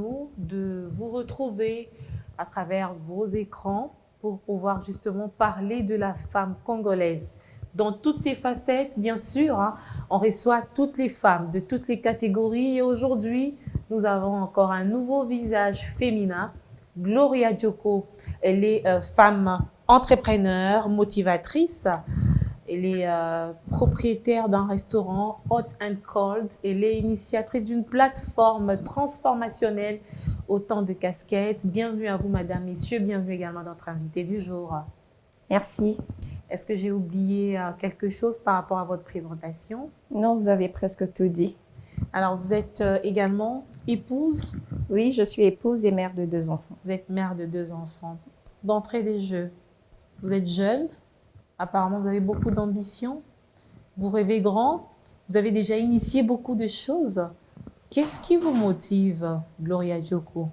nous de vous retrouver à travers vos écrans pour pouvoir justement parler de la femme congolaise. Dans toutes ses facettes, bien sûr, hein, on reçoit toutes les femmes de toutes les catégories et aujourd'hui, nous avons encore un nouveau visage féminin, Gloria Dioko. Elle est femme entrepreneur, motivatrice. Elle est propriétaire d'un restaurant Hot and Cold. Elle est initiatrice d'une plateforme transformationnelle Autant de casquettes. Bienvenue à vous, madame, messieurs. Bienvenue également à notre invité du jour. Merci. Est-ce que j'ai oublié quelque chose par rapport à votre présentation? Non, vous avez presque tout dit. Alors, vous êtes également épouse? Oui, je suis épouse et mère de 2 enfants. Vous êtes mère de 2 enfants. D'entrée des jeux, vous êtes jeune. Apparemment, vous avez beaucoup d'ambition. Vous rêvez grand. Vous avez déjà initié beaucoup de choses. Qu'est-ce qui vous motive, Gloria Dioko?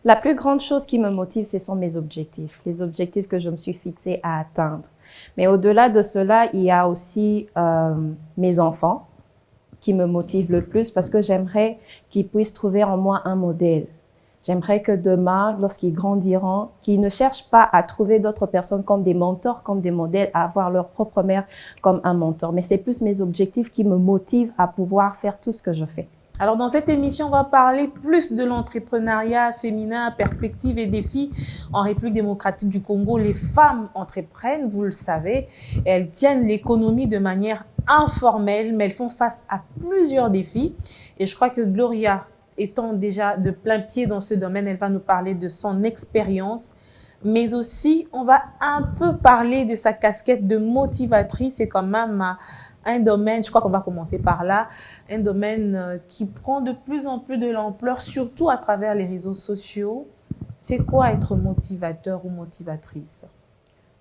La plus grande chose qui me motive, ce sont mes objectifs. Les objectifs que je me suis fixés à atteindre. Mais au-delà de cela, il y a aussi mes enfants qui me motivent le plus parce que j'aimerais qu'ils puissent trouver en moi un modèle. J'aimerais que demain, lorsqu'ils grandiront, qu'ils ne cherchent pas à trouver d'autres personnes comme des mentors, comme des modèles, à avoir leur propre mère comme un mentor. Mais c'est plus mes objectifs qui me motivent à pouvoir faire tout ce que je fais. Alors, dans cette émission, on va parler plus de l'entrepreneuriat féminin, perspectives et défis. En République démocratique du Congo, les femmes entreprennent, vous le savez. Elles tiennent l'économie de manière informelle, mais elles font face à plusieurs défis. Et je crois que Gloria, étant déjà de plein pied dans ce domaine, elle va nous parler de son expérience, mais aussi on va un peu parler de sa casquette de motivatrice. C'est quand même un domaine, je crois qu'on va commencer par là, un domaine qui prend de plus en plus de l'ampleur, surtout à travers les réseaux sociaux. C'est quoi être motivateur ou motivatrice?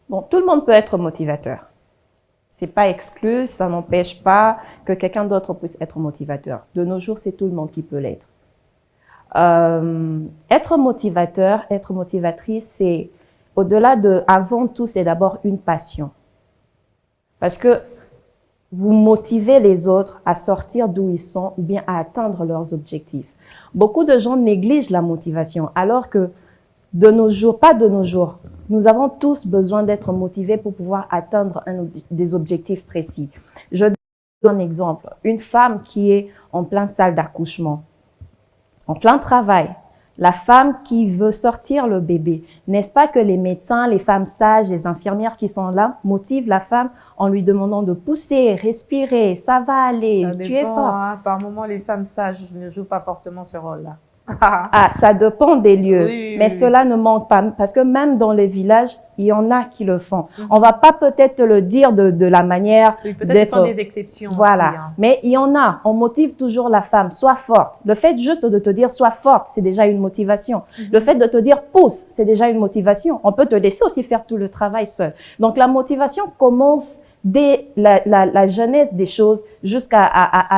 Bon, tout le monde peut être motivateur. C'est pas exclu, ça n'empêche pas que quelqu'un d'autre puisse être motivateur. De nos jours, c'est tout le monde qui peut l'être. Être motivateur, être motivatrice, c'est au-delà de, avant tout, c'est d'abord une passion. Parce que vous motivez les autres à sortir d'où ils sont ou bien à atteindre leurs objectifs. Beaucoup de gens négligent la motivation, alors que de nos jours, pas de nos jours, nous avons tous besoin d'être motivés pour pouvoir atteindre des objectifs précis. Je donne un exemple. Une femme qui est en pleine salle d'accouchement, en plein travail, la femme qui veut sortir le bébé, n'est-ce pas que les médecins, les femmes sages, les infirmières qui sont là motivent la femme en lui demandant de pousser, respirer, ça va aller, tu es forte. Hein, par moments, les femmes sages ne jouent pas forcément ce rôle-là. Ah, ça dépend des lieux, oui, mais cela ne manque pas, parce que même dans les villages, il y en a qui le font. On va pas peut-être te le dire de la manière peut-être que ce sont des exceptions voilà, aussi, hein. Mais il y en a, on motive toujours la femme, sois forte. Le fait juste de te dire sois forte, c'est déjà une motivation. Le fait de te dire pousse, c'est déjà une motivation. On peut te laisser aussi faire tout le travail seul. Donc la motivation commence dès la genèse des choses jusqu'à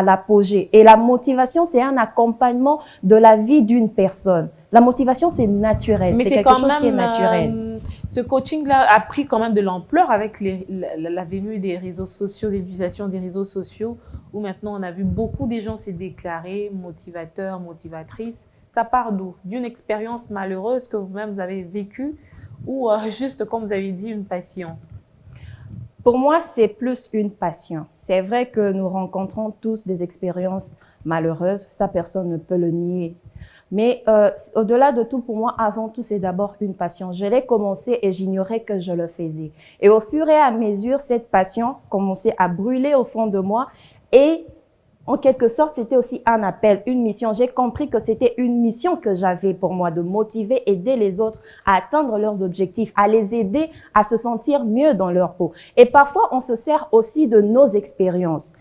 l'apogée. Et la motivation, c'est un accompagnement de la vie d'une personne. La motivation, c'est naturel. Mais c'est quelque chose qui est naturel. Ce coaching-là a pris quand même de l'ampleur avec la venue des réseaux sociaux, l'utilisation des réseaux sociaux, où maintenant on a vu beaucoup de gens se déclarer motivateurs, motivatrices. Ça part d'où? D'une expérience malheureuse que vous-même vous avez vécue ou juste, comme vous avez dit, une passion? Pour moi, c'est plus une passion. C'est vrai que nous rencontrons tous des expériences malheureuses. Ça, personne ne peut le nier. Mais au-delà de tout, pour moi, avant tout, c'est d'abord une passion. Je l'ai commencé et j'ignorais que je le faisais. Et au fur et à mesure, cette passion commençait à brûler au fond de moi. Et en quelque sorte, c'était aussi un appel, une mission. J'ai compris que c'était une mission que j'avais pour moi, de motiver, aider les autres à atteindre leurs objectifs, à les aider à se sentir mieux dans leur peau. Et parfois, on se sert aussi de nos expériences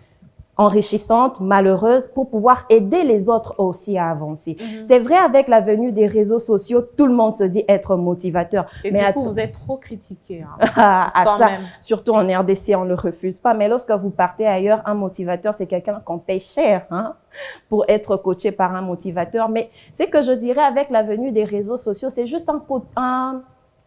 enrichissantes, malheureuses, pour pouvoir aider les autres aussi à avancer. C'est vrai, avec la venue des réseaux sociaux, tout le monde se dit être motivateur. Et mais du coup, vous êtes trop critiqué. Hein, à ça, surtout en RDC, on ne le refuse pas. Mais lorsque vous partez ailleurs, un motivateur, c'est quelqu'un qu'on paye cher pour être coaché par un motivateur. Mais ce que je dirais avec la venue des réseaux sociaux, c'est juste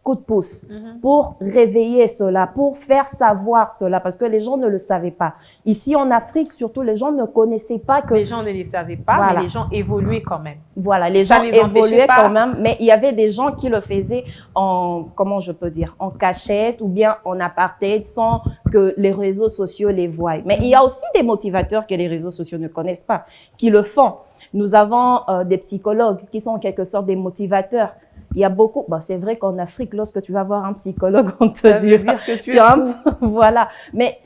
coup de pouce pour réveiller cela, pour faire savoir cela, parce que les gens ne le savaient pas. Ici, en Afrique, surtout, les gens ne connaissaient pas que... Les gens ne les savaient pas, Voilà. mais les gens évoluaient quand même. Voilà, les Ça gens les empêchait évoluaient pas. quand même, mais il y avait des gens qui le faisaient en, comment je peux dire, en cachette ou bien en apartheid sans que les réseaux sociaux les voient. Mais il y a aussi des motivateurs que les réseaux sociaux ne connaissent pas, qui le font. Nous avons des psychologues qui sont en quelque sorte des motivateurs. Il y a beaucoup, bon, c'est vrai qu'en Afrique, lorsque tu vas voir un psychologue, on te Ça veut dira, dire que tu es fou. voilà. Mais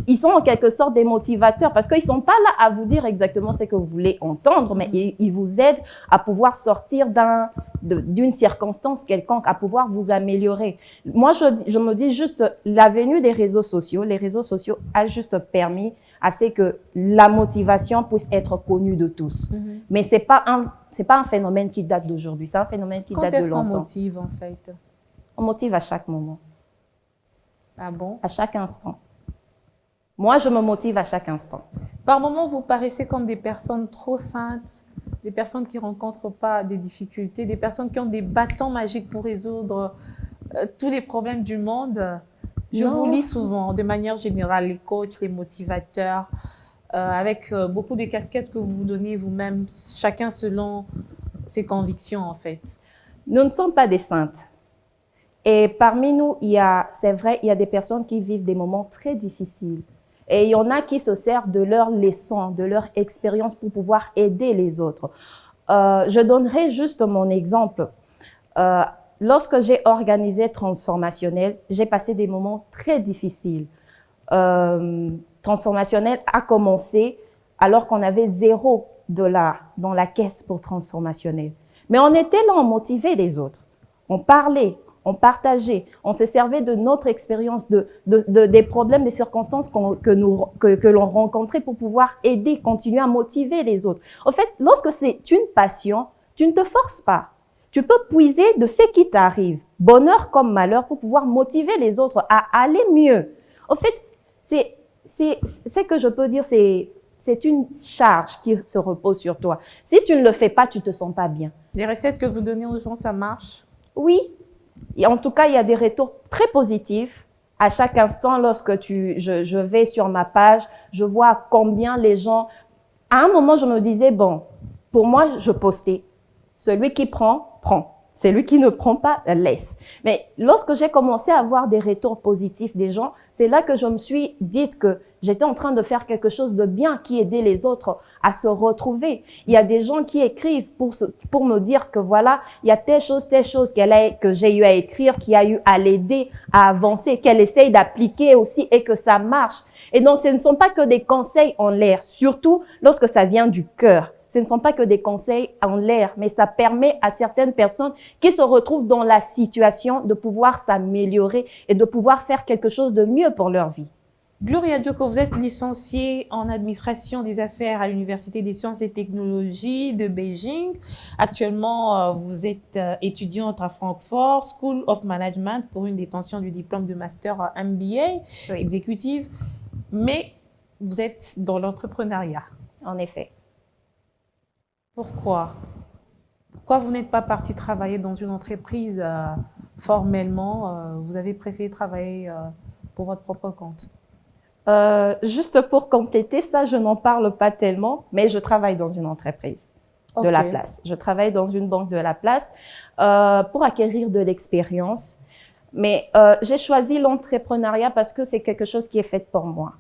ils sont en quelque sorte des motivateurs parce qu'ils sont pas là à vous dire exactement ce que vous voulez entendre, mais ils vous aident à pouvoir sortir d'une circonstance quelconque, à pouvoir vous améliorer. Moi, je me dis juste, la venue des réseaux sociaux, les réseaux sociaux a juste permis à ce que la motivation puisse être connue de tous. Mais c'est pas un phénomène qui date d'aujourd'hui, c'est un phénomène qui date de longtemps. Quand est-ce qu'on motive en fait? On motive à chaque moment. Ah bon? À chaque instant. Moi, je me motive à chaque instant. Par moments, vous paraissez comme des personnes trop saintes, des personnes qui ne rencontrent pas des difficultés, des personnes qui ont des bâtons magiques pour résoudre tous les problèmes du monde. Je vous lis souvent, de manière générale, les coachs, les motivateurs, avec beaucoup de casquettes que vous vous donnez vous-même, chacun selon ses convictions en fait. Nous ne sommes pas des saintes. Et parmi nous, c'est vrai, il y a des personnes qui vivent des moments très difficiles. Et il y en a qui se servent de leurs leçons, de leur expérience pour pouvoir aider les autres. Je donnerai juste mon exemple. Lorsque j'ai organisé Transformationnel, j'ai passé des moments très difficiles. Transformationnel a commencé alors qu'on avait $0 dans la caisse pour Transformationnel. Mais on était là, on motivait les autres. On parlait, on partageait, on se servait de notre expérience, des problèmes, des circonstances que l'on rencontrait pour pouvoir aider, continuer à motiver les autres. En fait, lorsque c'est une passion, tu ne te forces pas. Tu peux puiser de ce qui t'arrive, bonheur comme malheur, pour pouvoir motiver les autres à aller mieux. En fait, c'est que je peux dire, c'est une charge qui se repose sur toi. Si tu ne le fais pas, tu ne te sens pas bien. Les recettes que vous donnez aux gens, ça marche? Oui. Et en tout cas, il y a des retours très positifs. À chaque instant, lorsque je vais sur ma page, je vois combien les gens... À un moment, je me disais, bon, pour moi, je postais. Celui qui prend, prend. Celui qui ne prend pas, laisse. Mais lorsque j'ai commencé à avoir des retours positifs des gens, c'est là que je me suis dit que j'étais en train de faire quelque chose de bien qui aidait les autres à se retrouver. Il y a des gens qui écrivent pour me dire que voilà, il y a telle chose que j'ai eu à écrire, qui a eu à l'aider à avancer, qu'elle essaye d'appliquer aussi et que ça marche. Et donc, ce ne sont pas que des conseils en l'air, surtout lorsque ça vient du cœur. Ce ne sont pas que des conseils en l'air, mais ça permet à certaines personnes qui se retrouvent dans la situation de pouvoir s'améliorer et de pouvoir faire quelque chose de mieux pour leur vie. Gloria Dioko, vous êtes licenciée en administration des affaires à l'Université des sciences et technologies de Beijing. Actuellement, vous êtes étudiante à Francfort, School of Management, pour une détention du diplôme de master MBA exécutive. Mais vous êtes dans l'entrepreneuriat. En effet. Pourquoi? Pourquoi vous n'êtes pas partie travailler dans une entreprise formellement? Vous avez préféré travailler pour votre propre compte? Juste pour compléter ça, je n'en parle pas tellement, mais je travaille dans une entreprise de la place. Je travaille dans une banque de la place pour acquérir de l'expérience. Mais j'ai choisi l'entrepreneuriat parce que c'est quelque chose qui est fait pour moi.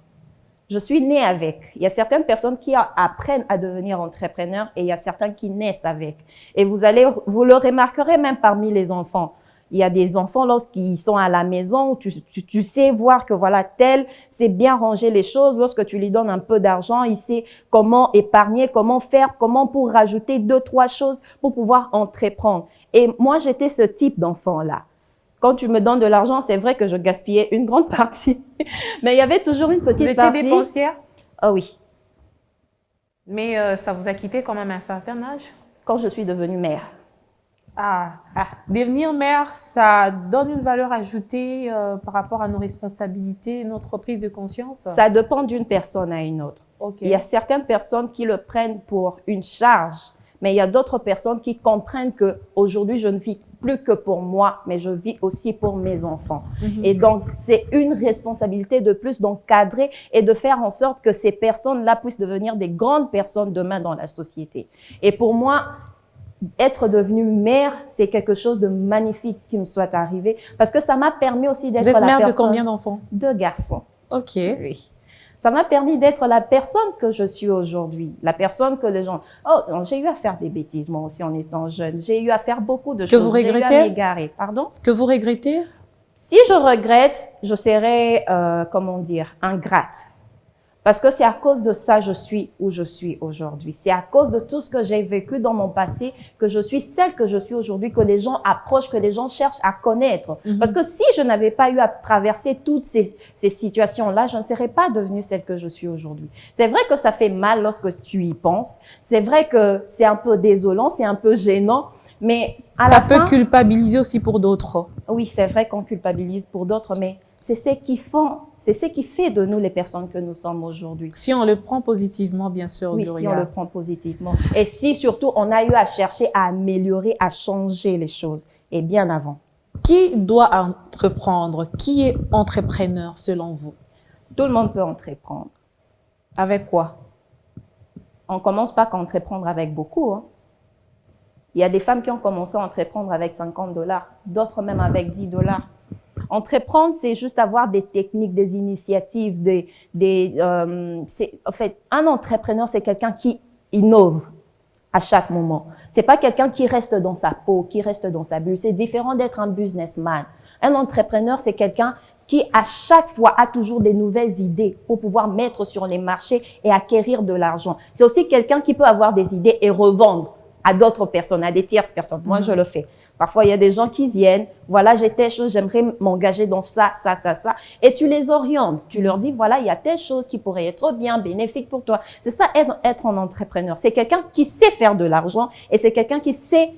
Je suis née avec. Il y a certaines personnes qui apprennent à devenir entrepreneurs et il y a certains qui naissent avec. Et vous le remarquerez même parmi les enfants. Il y a des enfants, lorsqu'ils sont à la maison, tu sais voir que voilà, tel sait bien ranger les choses. Lorsque tu lui donnes un peu d'argent, il sait comment épargner, comment faire, comment pour rajouter 2-3 choses pour pouvoir entreprendre. Et moi, j'étais ce type d'enfant-là. Quand tu me donnes de l'argent, c'est vrai que je gaspillais une grande partie. Mais il y avait toujours une petite partie. Vous étiez dépensière? Ah oui. Mais ça vous a quitté quand même à un certain âge? Quand je suis devenue mère. Devenir mère, ça donne une valeur ajoutée par rapport à nos responsabilités, notre prise de conscience? Ça dépend d'une personne à une autre. Il y a certaines personnes qui le prennent pour une charge. Mais il y a d'autres personnes qui comprennent que aujourd'hui je ne vis plus que pour moi, mais je vis aussi pour mes enfants. Et donc, c'est une responsabilité de plus d'encadrer et de faire en sorte que ces personnes-là puissent devenir des grandes personnes demain dans la société. Et pour moi, être devenue mère, c'est quelque chose de magnifique qui me soit arrivé parce que ça m'a permis aussi d'être la personne... Vous êtes mère de combien d'enfants? 2 garçons. Ok. Oui. Ça m'a permis d'être la personne que je suis aujourd'hui, la personne que les gens... Oh, j'ai eu à faire des bêtises, moi aussi, en étant jeune. J'ai eu à faire beaucoup de choses. Que vous regrettez? J'ai eu à m'égarer. Pardon? Que vous regrettez? Si je regrette, je serais, comment dire, ingrate. Parce que c'est à cause de ça que je suis où je suis aujourd'hui. C'est à cause de tout ce que j'ai vécu dans mon passé que je suis celle que je suis aujourd'hui, que les gens approchent, que les gens cherchent à connaître. Parce que si je n'avais pas eu à traverser toutes ces situations-là, je ne serais pas devenue celle que je suis aujourd'hui. C'est vrai que ça fait mal lorsque tu y penses. C'est vrai que c'est un peu désolant, c'est un peu gênant. Mais à la fin, ça peut culpabiliser aussi pour d'autres. Oui, c'est vrai qu'on culpabilise pour d'autres, mais c'est ce qui fait de nous les personnes que nous sommes aujourd'hui. Si on le prend positivement, bien sûr, oui, Gloria. Si on le prend positivement. Et si surtout on a eu à chercher à améliorer, à changer les choses, et bien avant. Qui doit entreprendre? Qui est entrepreneur selon vous? Tout le monde peut entreprendre. Avec quoi? On commence pas qu'à entreprendre avec beaucoup, hein. Il y a des femmes qui ont commencé à entreprendre avec $50, d'autres même avec $10. Entreprendre, c'est juste avoir des techniques, des initiatives, en fait, un entrepreneur, c'est quelqu'un qui innove à chaque moment. C'est pas quelqu'un qui reste dans sa peau, qui reste dans sa bulle. C'est différent d'être un businessman. Un entrepreneur, c'est quelqu'un qui, à chaque fois, a toujours des nouvelles idées pour pouvoir mettre sur les marchés et acquérir de l'argent. C'est aussi quelqu'un qui peut avoir des idées et revendre à d'autres personnes, à des tierces personnes. Moi, je le fais. Parfois, il y a des gens qui viennent, voilà, j'ai telle chose, j'aimerais m'engager dans ça. Et tu les orientes. Tu leur dis, voilà, il y a telle chose qui pourrait être bien, bénéfique pour toi. C'est ça, être un entrepreneur. C'est quelqu'un qui sait faire de l'argent et c'est quelqu'un qui sait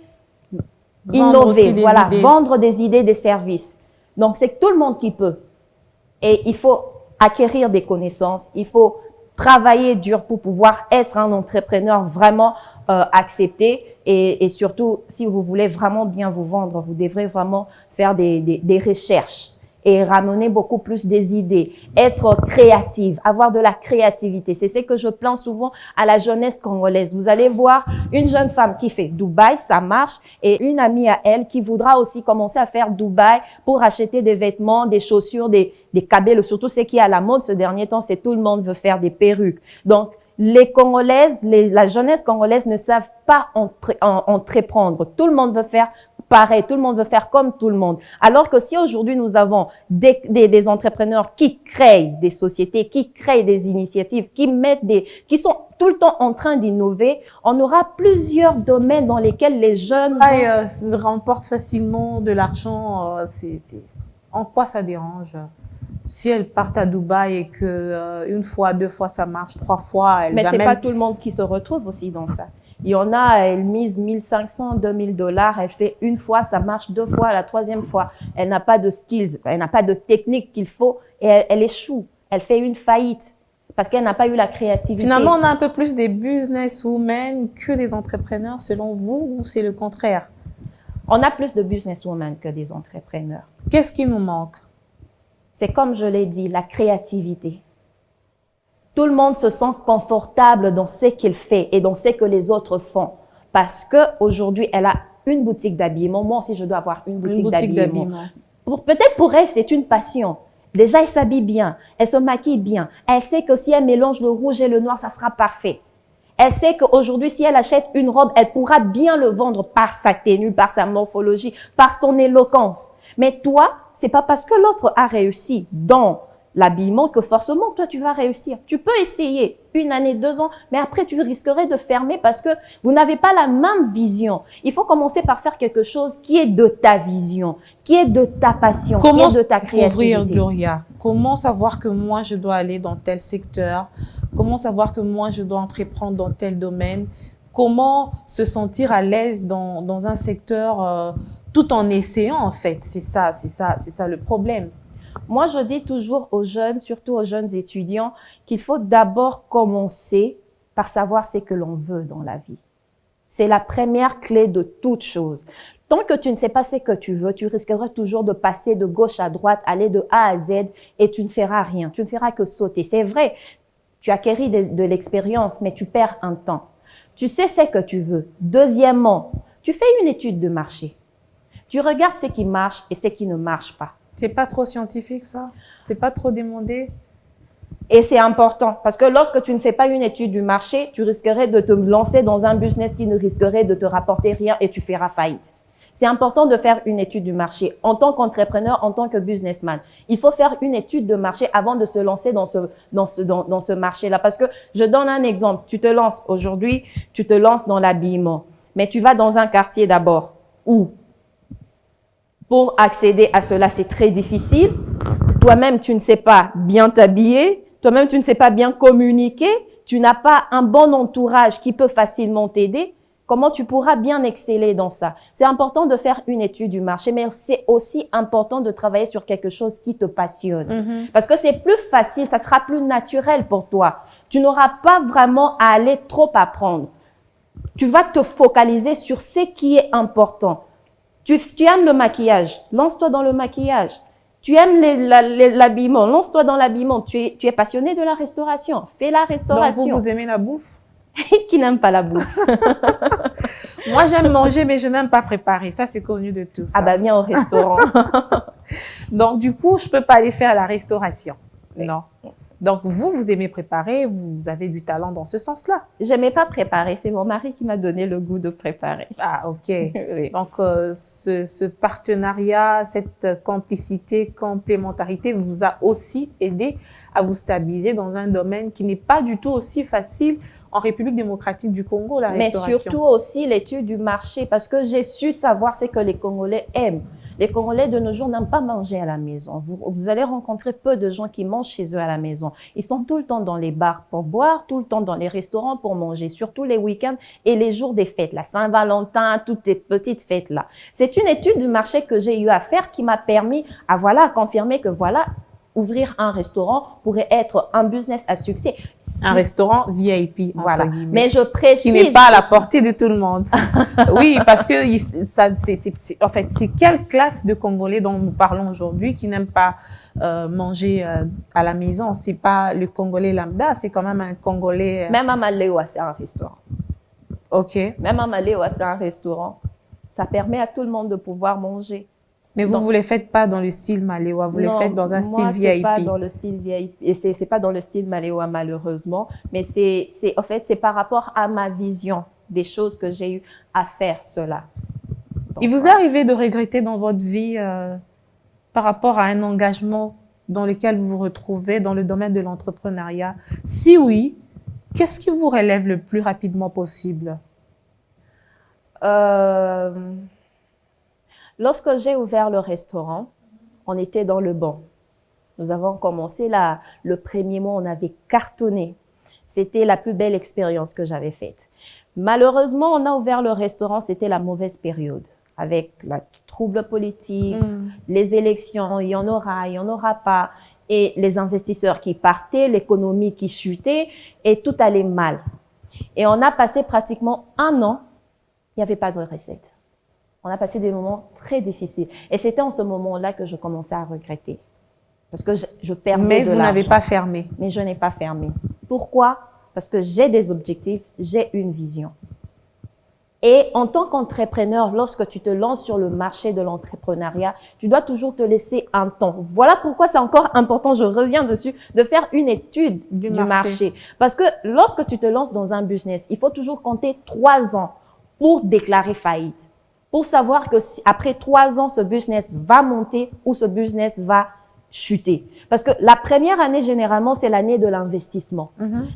innover, voilà, vendre des idées, des services. Donc, c'est tout le monde qui peut. Et il faut acquérir des connaissances, il faut travailler dur pour pouvoir être un entrepreneur vraiment accepté et surtout, si vous voulez vraiment bien vous vendre, vous devrez vraiment faire des recherches et ramener beaucoup plus des idées, être créative, avoir de la créativité. C'est ce que je plains souvent à la jeunesse congolaise. Vous allez voir une jeune femme qui fait Dubaï, ça marche, et une amie à elle qui voudra aussi commencer à faire Dubaï pour acheter des vêtements, des chaussures, des cabelles, surtout ce qui est à la mode ce dernier temps, c'est tout le monde veut faire des perruques. Donc, les Congolaises, la jeunesse congolaise ne savent pas entreprendre. Tout le monde veut faire pareil, tout le monde veut faire comme tout le monde. Alors que si aujourd'hui nous avons des entrepreneurs qui créent des sociétés, qui créent des initiatives, qui sont tout le temps en train d'innover, on aura plusieurs domaines dans lesquels les jeunes remportent facilement de l'argent. En quoi ça dérange? Si elles partent à Dubaï et que une fois, 2 fois ça marche, 3 fois, elles Mais amènent... c'est pas tout le monde qui se retrouve aussi dans ça. Il y en a, elle mise $1 500, $2 000, elle fait une fois, ça marche 2 fois, la 3e fois, elle n'a pas de skills, elle n'a pas de technique qu'il faut et elle échoue. Elle fait une faillite parce qu'elle n'a pas eu la créativité. Finalement, on a un peu plus des businesswomen que des entrepreneurs, selon vous, ou c'est le contraire? On a plus de businesswomen que des entrepreneurs. Qu'est-ce qui nous manque? C'est comme je l'ai dit, la créativité. Tout le monde se sent confortable dans ce qu'il fait et dans ce que les autres font. Parce que aujourd'hui, elle a une boutique d'habillement. Moi aussi, je dois avoir une boutique d'habillement. Peut-être pour elle, c'est une passion. Déjà, elle s'habille bien. Elle se maquille bien. Elle sait que si elle mélange le rouge et le noir, ça sera parfait. Elle sait qu'aujourd'hui, si elle achète une robe, elle pourra bien le vendre par sa tenue, par sa morphologie, par son éloquence. Mais toi, c'est pas parce que l'autre a réussi dans l'habillement que forcément toi tu vas réussir. Tu peux essayer 1 année, 2 ans, mais après tu risquerais de fermer parce que vous n'avez pas la même vision. Il faut commencer par faire quelque chose qui est de ta vision, qui est de ta passion, qui est de ta créativité. Comment Gloria? Comment savoir que moi je dois aller dans tel secteur? Comment savoir que moi je dois entreprendre dans tel domaine? Comment se sentir à l'aise dans un secteur tout en essayant en fait? C'est ça le problème. Moi, je dis toujours aux jeunes, surtout aux jeunes étudiants, qu'il faut d'abord commencer par savoir ce que l'on veut dans la vie. C'est la première clé de toute chose. Tant que tu ne sais pas ce que tu veux, tu risqueras toujours de passer de gauche à droite, aller de A à Z et tu ne feras rien. Tu ne feras que sauter. C'est vrai, tu acquéris de l'expérience, mais tu perds un temps. Tu sais ce que tu veux. Deuxièmement, tu fais une étude de marché. Tu regardes ce qui marche et ce qui ne marche pas. C'est pas trop scientifique, ça? C'est pas trop demandé? Et c'est important parce que lorsque tu ne fais pas une étude du marché, tu risquerais de te lancer dans un business qui ne risquerait de te rapporter rien et tu feras faillite. C'est important de faire une étude du marché en tant qu'entrepreneur, en tant que businessman. Il faut faire une étude de marché avant de se lancer dans ce marché-là. Parce que je donne un exemple. Tu te lances aujourd'hui, tu te lances dans l'habillement. Mais tu vas dans un quartier d'abord où, pour accéder à cela, c'est très difficile. Toi-même, tu ne sais pas bien t'habiller. Toi-même, tu ne sais pas bien communiquer. Tu n'as pas un bon entourage qui peut facilement t'aider. Comment tu pourras bien exceller dans ça? C'est important de faire une étude du marché, mais c'est aussi important de travailler sur quelque chose qui te passionne. Parce que c'est plus facile, ça sera plus naturel pour toi. Tu n'auras pas vraiment à aller trop apprendre. Tu vas te focaliser sur ce qui est important. Tu aimes le maquillage, lance-toi dans le maquillage. Tu aimes l'habillement, lance-toi dans l'habillement. Tu es passionné de la restauration, fais la restauration. Donc vous aimez la bouffe? Qui n'aime pas la bouffe? Moi, j'aime manger, mais je n'aime pas préparer. Ça, c'est connu de tous. Ah bah, viens au restaurant. Donc, du coup, je peux pas aller faire la restauration. Oui. Non. Donc, vous aimez préparer, vous avez du talent dans ce sens-là. J'aimais pas préparer, c'est mon mari qui m'a donné le goût de préparer. Ah, ok. Oui. Donc, ce partenariat, cette complicité, complémentarité vous a aussi aidé à vous stabiliser dans un domaine qui n'est pas du tout aussi facile en République démocratique du Congo, la restauration. Mais surtout aussi l'étude du marché, parce que j'ai su savoir ce que les Congolais aiment. Les Congolais de nos jours n'aiment pas manger à la maison. Vous allez rencontrer peu de gens qui mangent chez eux à la maison. Ils sont tout le temps dans les bars pour boire, tout le temps dans les restaurants pour manger, surtout les week-ends et les jours des fêtes, la Saint-Valentin, toutes ces petites fêtes-là. C'est une étude du marché que j'ai eu à faire qui m'a permis à confirmer que ouvrir un restaurant pourrait être un business à succès. Un restaurant VIP, voilà. Guillemets, mais je précise qui n'est pas à la portée de tout le monde. Oui, parce que en fait, c'est quelle classe de Congolais dont nous parlons aujourd'hui qui n'aiment pas manger à la maison? C'est pas le Congolais lambda, c'est quand même un Congolais. Même à Maléoua, c'est un restaurant. Ok. Même à Maléoua, c'est un restaurant. Ça permet à tout le monde de pouvoir manger. Mais vous les faites pas dans le style Maléoua, vous les faites dans un style VIP. C'est pas dans le style VIP. Et c'est pas dans le style Maléoua, malheureusement. Mais en fait, c'est par rapport à ma vision des choses que j'ai eu à faire cela. Donc, il vous est arrivé de regretter dans votre vie par rapport à un engagement dans lequel vous vous retrouvez dans le domaine de l'entrepreneuriat? Si oui, qu'est-ce qui vous relève le plus rapidement possible? Lorsque j'ai ouvert le restaurant, on était dans le banc. Nous avons commencé le premier mois, on avait cartonné. C'était la plus belle expérience que j'avais faite. Malheureusement, on a ouvert le restaurant, c'était la mauvaise période. Avec le trouble politique, les élections, il y en aura pas. Et les investisseurs qui partaient, l'économie qui chutait, et tout allait mal. Et on a passé pratiquement 1 an, il n'y avait pas de recette. On a passé des moments très difficiles. Et c'était en ce moment-là que je commençais à regretter. Parce que je perdais de l'argent. Mais vous n'avez pas fermé. Mais je n'ai pas fermé. Pourquoi? Parce que j'ai des objectifs, j'ai une vision. Et en tant qu'entrepreneur, lorsque tu te lances sur le marché de l'entrepreneuriat, tu dois toujours te laisser un temps. Voilà pourquoi c'est encore important, je reviens dessus, de faire une étude du marché. Parce que lorsque tu te lances dans un business, il faut toujours compter 3 ans pour déclarer faillite. Pour savoir que après 3 ans, ce business va monter ou ce business va chuter. Parce que la première année, généralement, c'est l'année de l'investissement.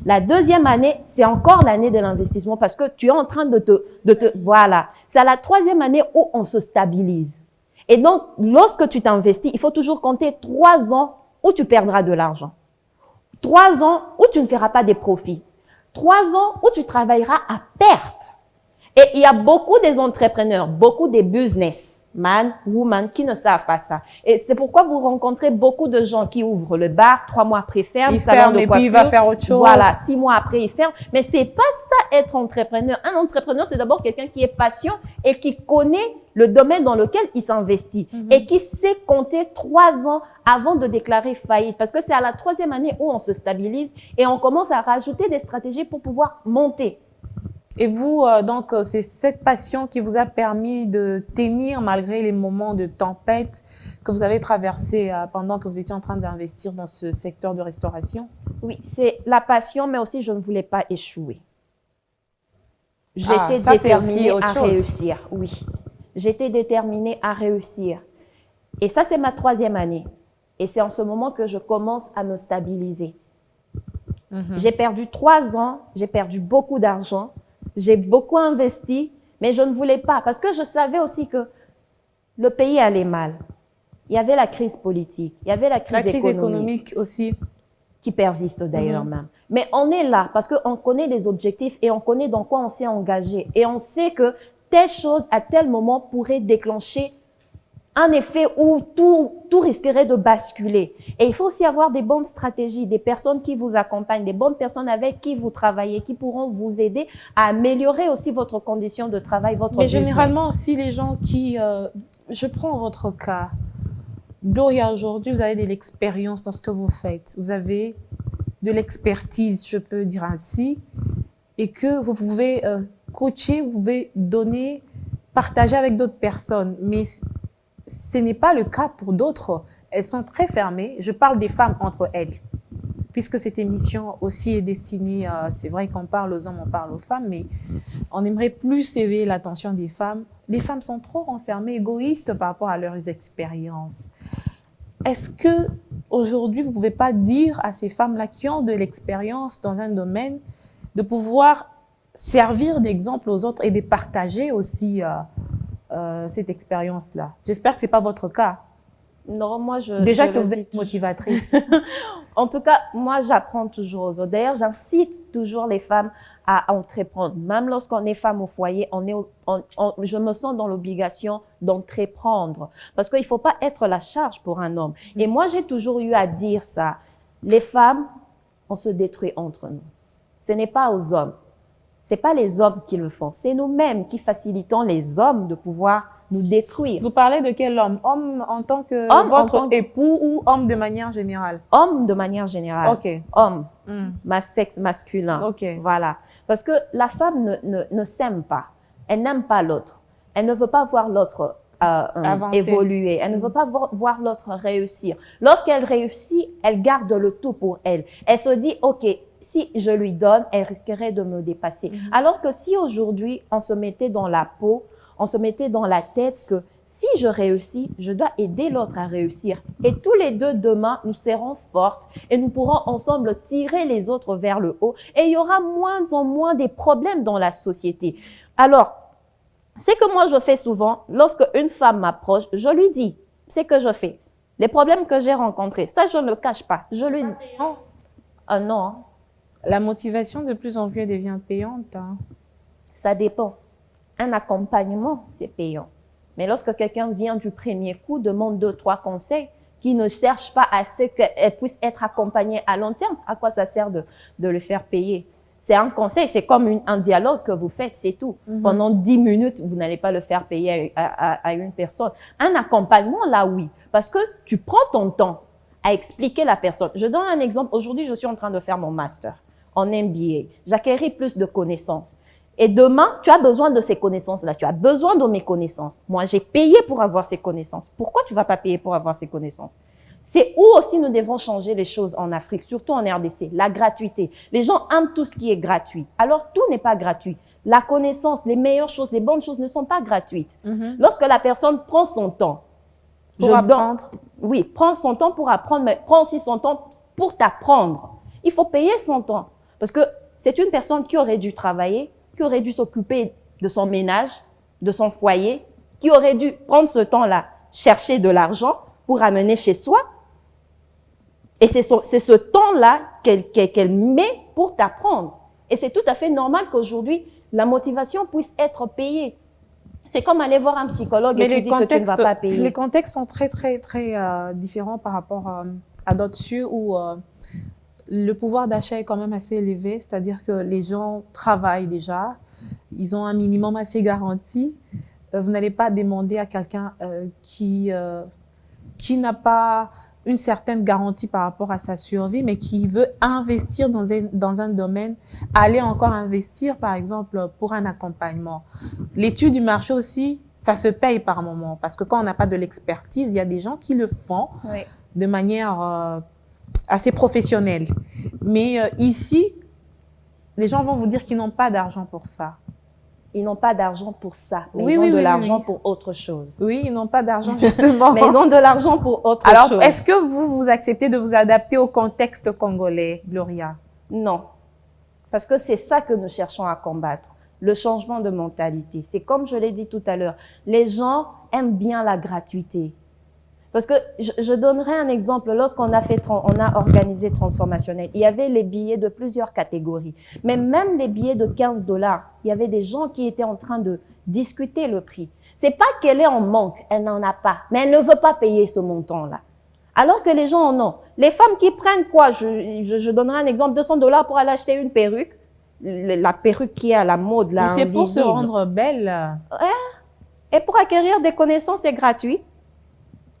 La deuxième année, c'est encore l'année de l'investissement parce que tu es en train voilà. C'est à la 3e année où on se stabilise. Et donc, lorsque tu t'investis, il faut toujours compter 3 ans où tu perdras de l'argent. 3 ans où tu ne feras pas des profits. 3 ans où tu travailleras à perte. Et il y a beaucoup des entrepreneurs, beaucoup des businessmen, women qui ne savent pas ça. Et c'est pourquoi vous rencontrez beaucoup de gens qui ouvrent le bar, 3 mois après ferment, Il ferme et puis il va faire autre chose. Voilà, 6 mois après il ferme. Mais c'est pas ça être entrepreneur. Un entrepreneur, c'est d'abord quelqu'un qui est patient et qui connaît le domaine dans lequel il s'investit et qui sait compter 3 ans avant de déclarer faillite. Parce que c'est à la 3e année où on se stabilise et on commence à rajouter des stratégies pour pouvoir monter. Et vous, donc, c'est cette passion qui vous a permis de tenir malgré les moments de tempête que vous avez traversés pendant que vous étiez en train d'investir dans ce secteur de restauration? Oui, c'est la passion, mais aussi je ne voulais pas échouer. J'étais ça, c'est aussi déterminée autre à chose. réussir, oui. J'étais déterminée à réussir. Et ça, c'est ma 3e année. Et c'est en ce moment que je commence à me stabiliser. J'ai perdu 3 ans, j'ai perdu beaucoup d'argent. J'ai beaucoup investi, mais je ne voulais pas parce que je savais aussi que le pays allait mal. Il y avait la crise politique, il y avait la crise économique aussi. Qui persiste d'ailleurs même. Mais on est là parce qu'on connaît les objectifs et on connaît dans quoi on s'est engagé. Et on sait que telle chose à tel moment pourrait déclencher un effet où tout risquerait de basculer. Et il faut aussi avoir des bonnes stratégies, des personnes qui vous accompagnent, des bonnes personnes avec qui vous travaillez, qui pourront vous aider à améliorer aussi votre condition de travail, votre Mais business. généralement aussi les gens qui... je prends votre cas. Gloria, aujourd'hui, vous avez de l'expérience dans ce que vous faites. Vous avez de l'expertise, je peux dire ainsi, et que vous pouvez coacher, vous pouvez donner, partager avec d'autres personnes. Mais ce n'est pas le cas pour d'autres. Elles sont très fermées. Je parle des femmes entre elles. Puisque cette émission aussi est destinée, c'est vrai qu'on parle aux hommes, on parle aux femmes, mais on aimerait plus éveiller l'attention des femmes. Les femmes sont trop renfermées, égoïstes par rapport à leurs expériences. Est-ce que aujourd'hui vous ne pouvez pas dire à ces femmes-là qui ont de l'expérience dans un domaine de pouvoir servir d'exemple aux autres et de partager aussi cette expérience-là? J'espère que ce n'est pas votre cas. Non, moi, Déjà que vous êtes motivatrice. En tout cas, moi, j'apprends toujours aux autres. D'ailleurs, j'incite toujours les femmes à entreprendre. Même lorsqu'on est femme au foyer, je me sens dans l'obligation d'entreprendre. Parce qu'il ne faut pas être la charge pour un homme. Et moi, j'ai toujours eu à dire ça. Les femmes, on se détruit entre nous. Ce n'est pas aux hommes. Ce n'est pas les hommes qui le font. C'est nous-mêmes qui facilitons les hommes de pouvoir nous détruire. Vous parlez de quel homme? Homme en tant que votre époux ou homme de manière générale? Homme de manière générale. Ok. Homme, sexe masculin. Ok. Voilà. Parce que la femme ne s'aime pas. Elle n'aime pas l'autre. Elle ne veut pas voir l'autre évoluer. Elle ne veut pas voir l'autre réussir. Lorsqu'elle réussit, elle garde le tout pour elle. Elle se dit, OK, si je lui donne, elle risquerait de me dépasser. Alors que si aujourd'hui, on se mettait dans la peau, on se mettait dans la tête que si je réussis, je dois aider l'autre à réussir. Et tous les deux, demain, nous serons fortes et nous pourrons ensemble tirer les autres vers le haut. Et il y aura moins en moins des problèmes dans la société. Alors, c'est que moi, je fais souvent, lorsque une femme m'approche, je lui dis, c'est que je fais. Les problèmes que j'ai rencontrés, ça, je ne le cache pas. Je lui dis, non. La motivation, de plus en plus, elle devient payante. Hein. Ça dépend. Un accompagnement, c'est payant. Mais lorsque quelqu'un vient du premier coup, demande 2, 3 conseils, qui ne cherche pas à ce qu'elle puisse être accompagnée à long terme, à quoi ça sert de le faire payer? C'est un conseil, c'est comme un dialogue que vous faites, c'est tout. Pendant 10 minutes, vous n'allez pas le faire payer à une personne. Un accompagnement, là, oui. Parce que tu prends ton temps à expliquer la personne. Je donne un exemple. Aujourd'hui, je suis en train de faire mon master en MBA. J'acquéris plus de connaissances. Et demain, tu as besoin de ces connaissances-là. Tu as besoin de mes connaissances. Moi, j'ai payé pour avoir ces connaissances. Pourquoi tu ne vas pas payer pour avoir ces connaissances? C'est où aussi nous devons changer les choses en Afrique, surtout en RDC, la gratuité. Les gens aiment tout ce qui est gratuit. Alors, tout n'est pas gratuit. La connaissance, les meilleures choses, les bonnes choses ne sont pas gratuites. Lorsque la personne prend son temps pour apprendre. Oui, prend son temps pour apprendre, mais prend aussi son temps pour t'apprendre. Il faut payer son temps. Parce que c'est une personne qui aurait dû travailler, qui aurait dû s'occuper de son ménage, de son foyer, qui aurait dû prendre ce temps-là, chercher de l'argent pour ramener chez soi. Et c'est ce temps-là qu'elle met pour t'apprendre. Et c'est tout à fait normal qu'aujourd'hui, la motivation puisse être payée. C'est comme aller voir un psychologue et tu dis que tu ne vas pas payer. Les contextes sont très différents par rapport à d'autres cieux où le pouvoir d'achat est quand même assez élevé, c'est-à-dire que les gens travaillent déjà, ils ont un minimum assez garanti. Vous n'allez pas demander à quelqu'un qui n'a pas une certaine garantie par rapport à sa survie, mais qui veut investir dans un domaine, aller encore investir, par exemple, pour un accompagnement. L'étude du marché aussi, ça se paye par moment, parce que quand on n'a pas de l'expertise, il y a des gens qui le font de manière assez professionnelle. Mais ici, les gens vont vous dire qu'ils n'ont pas d'argent pour ça. Ils n'ont pas d'argent pour ça, mais ils ont de l'argent pour autre chose. Oui, ils n'ont pas d'argent justement. Mais ils ont de l'argent pour autre chose. Alors, est-ce que vous acceptez de vous adapter au contexte congolais, Gloria? Non, parce que c'est ça que nous cherchons à combattre, le changement de mentalité. C'est comme je l'ai dit tout à l'heure, les gens aiment bien la gratuité. Parce que je donnerai un exemple. Lorsqu'on a organisé Transformationnel, il y avait les billets de plusieurs catégories. Mais même les billets de 15 $, il y avait des gens qui étaient en train de discuter le prix. C'est pas qu'elle est en manque, elle n'en a pas, mais elle ne veut pas payer ce montant-là. Alors que les gens en ont. Les femmes qui prennent quoi? Je donnerai un exemple, 200 $ pour aller acheter une perruque. La perruque qui est à la mode, là. C'est pour se rendre belle. Et pour acquérir des connaissances, c'est gratuit.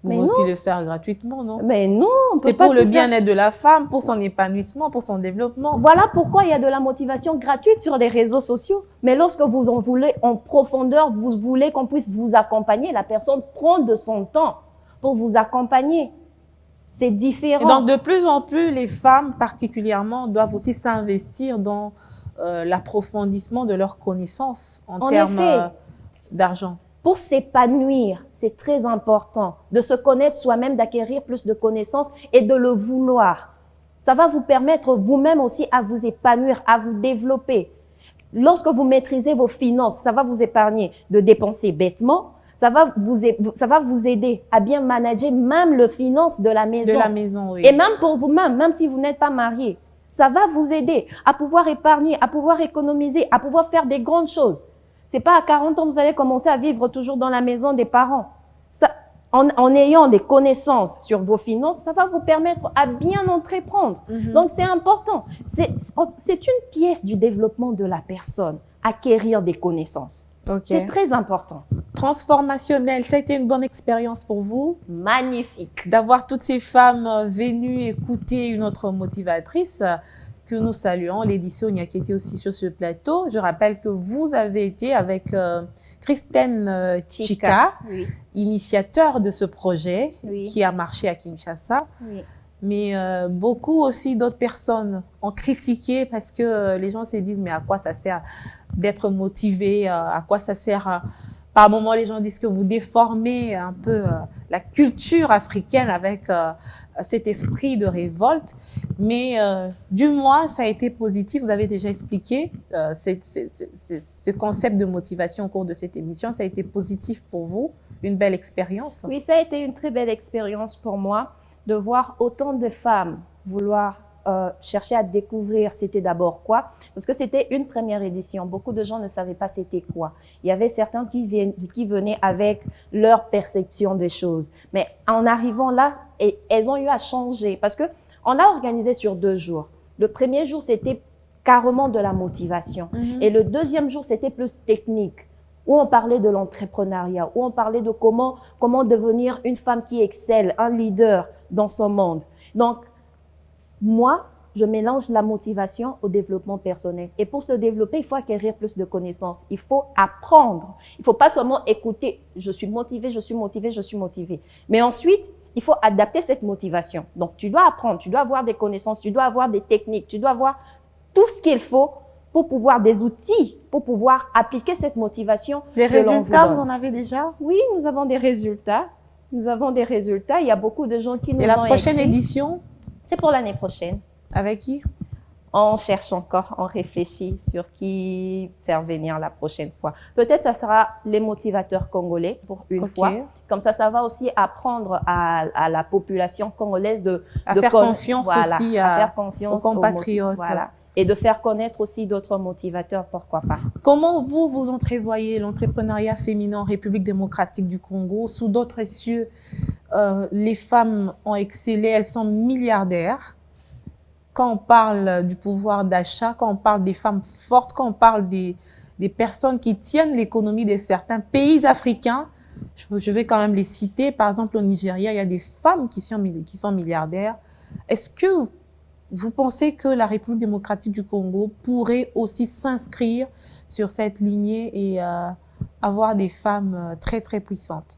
Mais vous aussi le faire gratuitement, non? Mais non. C'est pour le bien-être de la femme, pour son épanouissement, pour son développement. Voilà pourquoi il y a de la motivation gratuite sur les réseaux sociaux. Mais lorsque vous en voulez en profondeur, vous voulez qu'on puisse vous accompagner, la personne prend de son temps pour vous accompagner. C'est différent. Et donc, de plus en plus, les femmes particulièrement doivent aussi s'investir dans l'approfondissement de leurs connaissances en termes d'argent. Pour s'épanouir, c'est très important de se connaître soi-même, d'acquérir plus de connaissances et de le vouloir. Ça va vous permettre vous-même aussi à vous épanouir, à vous développer. Lorsque vous maîtrisez vos finances, ça va vous épargner de dépenser bêtement. Ça va vous aider à bien manager même les finances de la maison. De la maison, oui. Et même pour vous-même, même si vous n'êtes pas marié, ça va vous aider à pouvoir épargner, à pouvoir économiser, à pouvoir faire des grandes choses. C'est pas à 40 ans vous allez commencer à vivre toujours dans la maison des parents. Ça, en ayant des connaissances sur vos finances, ça va vous permettre à bien entreprendre. Donc c'est important. C'est une pièce du développement de la personne, acquérir des connaissances. C'est très important. Transformationnel, ça a été une bonne expérience pour vous? Magnifique. D'avoir toutes ces femmes venues écouter une autre motivatrice que nous saluons, l'édition qui était aussi sur ce plateau. Je rappelle que vous avez été avec Christine Chika, initiateur de ce projet qui a marché à Kinshasa. Mais beaucoup aussi d'autres personnes ont critiqué parce que les gens se disent mais à quoi ça sert d'être motivé, à quoi ça sert par moments les gens disent que vous déformez un peu la culture africaine avec cet esprit de révolte, mais du moins ça a été positif. Vous avez déjà expliqué ce concept de motivation au cours de cette émission, ça a été positif pour vous, une belle expérience? Oui, ça a été une très belle expérience pour moi de voir autant de femmes vouloir chercher à découvrir c'était d'abord quoi, parce que c'était une première édition. Beaucoup de gens ne savaient pas c'était quoi. Il y avait certains qui venaient avec leur perception des choses. Mais en arrivant là, elles ont eu à changer parce que on a organisé sur 2 jours. Le premier jour, c'était carrément de la motivation. Et le deuxième jour, c'était plus technique, où on parlait de l'entrepreneuriat, où on parlait de comment devenir une femme qui excelle, un leader dans son monde. Donc, moi, je mélange la motivation au développement personnel. Et pour se développer, il faut acquérir plus de connaissances. Il faut apprendre. Il ne faut pas seulement écouter. Je suis motivée, je suis motivée, je suis motivée. Mais ensuite, il faut adapter cette motivation. Donc, tu dois apprendre, tu dois avoir des connaissances, tu dois avoir des techniques, tu dois avoir tout ce qu'il faut pour pouvoir, des outils, pour pouvoir appliquer cette motivation. Les résultats, vous en avez déjà? Oui, nous avons des résultats. Nous avons des résultats. Il y a beaucoup de gens qui nous ont écrit. Et la prochaine édition? C'est pour l'année prochaine. Avec qui? On cherche encore, on réfléchit sur qui faire venir la prochaine fois. Peut-être ça sera les motivateurs congolais pour une fois. Comme ça va aussi apprendre à la population congolaise de faire confiance aussi à faire confiance aux compatriotes. Voilà. et de faire connaître aussi d'autres motivateurs, pourquoi pas. Comment vous entrevoyez l'entrepreneuriat féminin en République démocratique du Congo? Sous d'autres cieux, les femmes ont excellé, elles sont milliardaires. Quand on parle du pouvoir d'achat, quand on parle des femmes fortes, quand on parle des personnes qui tiennent l'économie de certains pays africains, je vais quand même les citer. Par exemple, au Nigeria, il y a des femmes qui sont milliardaires. Est-ce que vous pensez que la République démocratique du Congo pourrait aussi s'inscrire sur cette lignée et avoir des femmes très, très puissantes?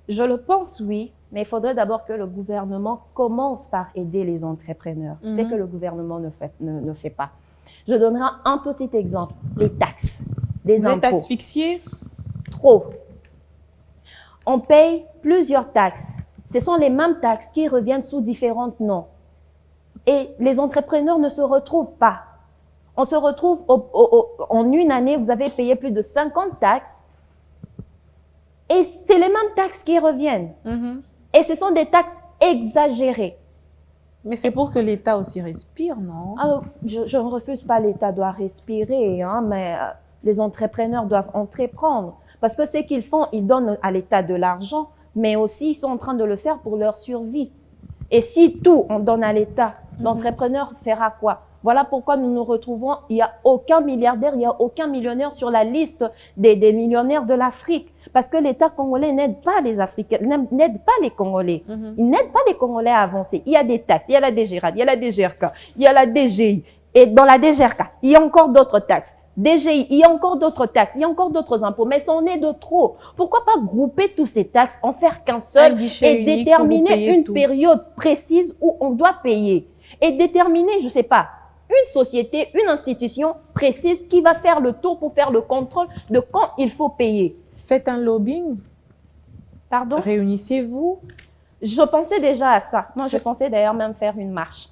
Je le pense, oui, mais il faudrait d'abord que le gouvernement commence par aider les entrepreneurs. C'est que le gouvernement ne fait pas. Je donnerai un petit exemple, les taxes, les impôts. Vous êtes asphyxié? Trop. On paye plusieurs taxes. Ce sont les mêmes taxes qui reviennent sous différents noms. Et les entrepreneurs ne se retrouvent pas. On se retrouve en une année, vous avez payé plus de 50 taxes. Et c'est les mêmes taxes qui reviennent. Et ce sont des taxes exagérées. Mais c'est pour que l'État aussi respire, non? Alors, je ne refuse pas, l'État doit respirer, hein, mais les entrepreneurs doivent entreprendre. Parce que ce qu'ils font, ils donnent à l'État de l'argent, mais aussi ils sont en train de le faire pour leur survie. Et si tout on donne à l'État, l'entrepreneur fera quoi? Voilà pourquoi nous nous retrouvons, il n'y a aucun milliardaire, il n'y a aucun millionnaire sur la liste des millionnaires de l'Afrique. Parce que l'État congolais n'aide pas les Africains, n'aide pas les Congolais. Il n'aide pas les Congolais à avancer. Il y a des taxes, il y a la DGRAD, il y a la DGRK, il y a la DGI. Et dans la DGRK, il y a encore d'autres taxes. DGI, il y a encore d'autres taxes, il y a encore d'autres impôts, mais c'en est de trop. Pourquoi pas grouper tous ces taxes, en faire qu'un seul et déterminer une période précise où on doit payer? Et déterminer, je sais pas, une société, une institution précise qui va faire le tour pour faire le contrôle de quand il faut payer. Faites un lobbying. Pardon? Réunissez-vous. Je pensais déjà à ça. Moi, je pensais d'ailleurs même faire une marche.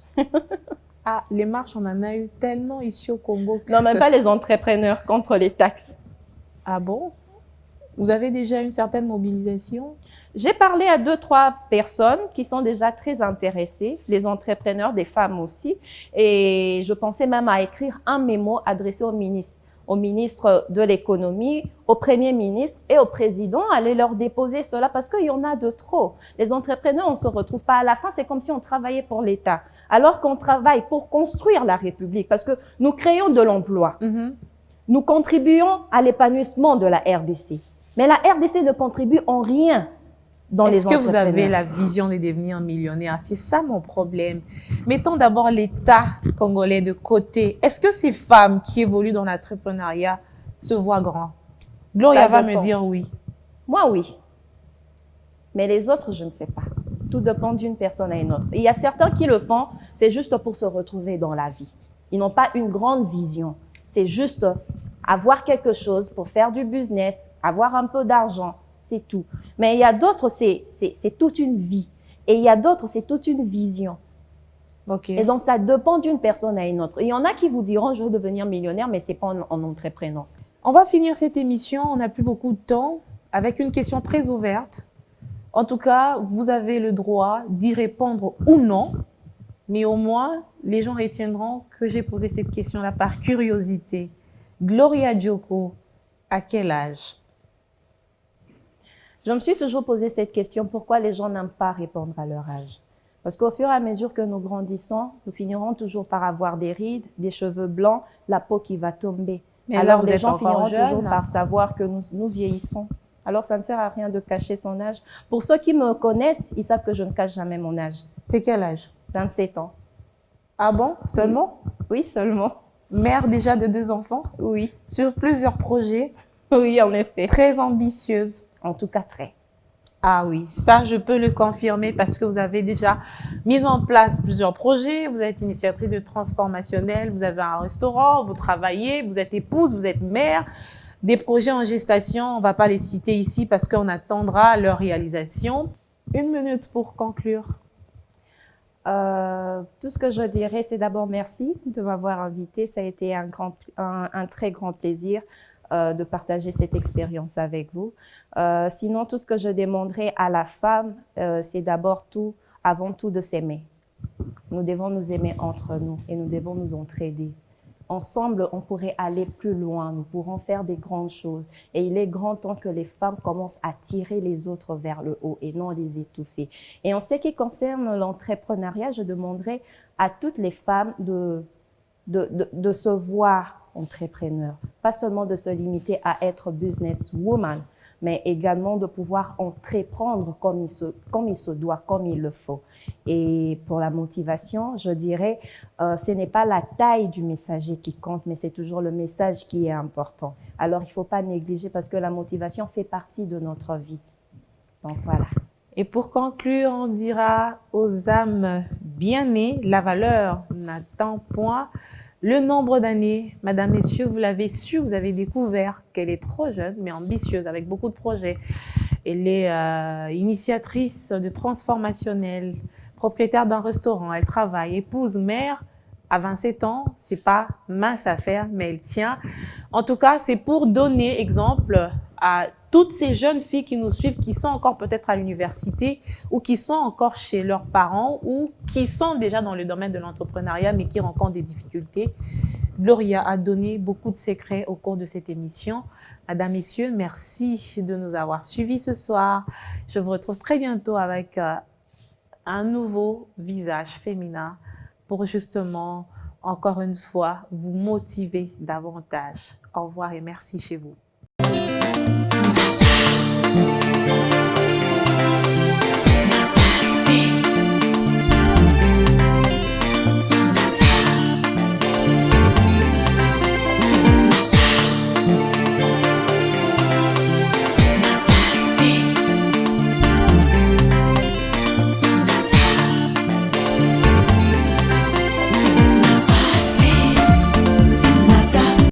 Ah, les marches, on en a eu tellement ici au Congo. Non, même pas les entrepreneurs contre les taxes. Ah bon? Vous avez déjà une certaine mobilisation? J'ai parlé à 2-3 personnes qui sont déjà très intéressées, les entrepreneurs, des femmes aussi. Et je pensais même à écrire un mémo adressé au ministre de l'économie, au premier ministre et au président, aller leur déposer cela parce qu'il y en a de trop. Les entrepreneurs, on ne se retrouve pas à la fin, c'est comme si on travaillait pour l'État. Alors qu'on travaille pour construire la République, parce que nous créons de l'emploi. Nous contribuons à l'épanouissement de la RDC. Mais la RDC ne contribue en rien dans les entrepreneurs. Est-ce que vous avez la vision de devenir millionnaire? C'est ça mon problème. Mettons d'abord l'État congolais de côté. Est-ce que ces femmes qui évoluent dans l'entrepreneuriat se voient grands? Gloria va me dire oui. Moi, oui. Mais les autres, je ne sais pas. Tout dépend d'une personne à une autre. Il y a certains qui le font, c'est juste pour se retrouver dans la vie. Ils n'ont pas une grande vision. C'est juste avoir quelque chose pour faire du business, avoir un peu d'argent, c'est tout. Mais il y a d'autres, c'est toute une vie. Et il y a d'autres, c'est toute une vision. Okay. Et donc, ça dépend d'une personne à une autre. Il y en a qui vous diront, je veux devenir millionnaire, mais c'est pas en entreprenant. On va finir cette émission, on n'a plus beaucoup de temps, avec une question très ouverte. En tout cas, vous avez le droit d'y répondre ou non, mais au moins, les gens retiendront que j'ai posé cette question-là par curiosité. Gloria Dioko, à quel âge? Je me suis toujours posé cette question, pourquoi les gens n'aiment pas répondre à leur âge? Parce qu'au fur et à mesure que nous grandissons, nous finirons toujours par avoir des rides, des cheveux blancs, la peau qui va tomber. Mais alors là, les gens finiront jeune, toujours par savoir que nous vieillissons. Alors ça ne sert à rien de cacher son âge. Pour ceux qui me connaissent, ils savent que je ne cache jamais mon âge. C'est quel âge? 27 ans. Ah bon? Seulement? Oui, seulement. Mère déjà de 2 enfants? Oui. Sur plusieurs projets? Oui, en effet. Très ambitieuse. En tout cas, très. Ah oui, ça je peux le confirmer parce que vous avez déjà mis en place plusieurs projets, vous êtes initiatrice de transformationnel, vous avez un restaurant, vous travaillez, vous êtes épouse, vous êtes mère, des projets en gestation, on ne va pas les citer ici parce qu'on attendra leur réalisation. 1 minute pour conclure. Tout ce que je dirais, c'est d'abord merci de m'avoir invité. Ça a été un très grand plaisir de partager cette expérience avec vous. Sinon, tout ce que je demanderais à la femme, c'est d'abord avant tout de s'aimer. Nous devons nous aimer entre nous et nous devons nous entraider. ensemble, on pourrait aller plus loin, nous pourrons faire des grandes choses. Et il est grand temps que les femmes commencent à tirer les autres vers le haut et non les étouffer. Et en ce qui concerne l'entrepreneuriat, je demanderais à toutes les femmes de se voir entrepreneur, pas seulement de se limiter à être businesswoman, mais également de pouvoir entreprendre comme il se doit, comme il le faut. Et pour la motivation, je dirais, ce n'est pas la taille du messager qui compte, mais c'est toujours le message qui est important. Alors, il ne faut pas négliger parce que la motivation fait partie de notre vie. Donc, voilà. Et pour conclure, on dira aux âmes bien nées, la valeur n'attend point le nombre d'années. Madame, Messieurs, vous l'avez su, vous avez découvert qu'elle est trop jeune, mais ambitieuse, avec beaucoup de projets. Elle est initiatrice de transformationnel, propriétaire d'un restaurant, elle travaille, épouse, mère. À 27 ans, c'est pas mince affaire, mais elle tient. En tout cas, c'est pour donner exemple à toutes ces jeunes filles qui nous suivent, qui sont encore peut-être à l'université ou qui sont encore chez leurs parents ou qui sont déjà dans le domaine de l'entrepreneuriat, mais qui rencontrent des difficultés. Gloria a donné beaucoup de secrets au cours de cette émission. Madame, Messieurs, merci de nous avoir suivis ce soir. Je vous retrouve très bientôt avec un nouveau visage féminin pour justement, encore une fois, vous motiver davantage. Au revoir et merci chez vous.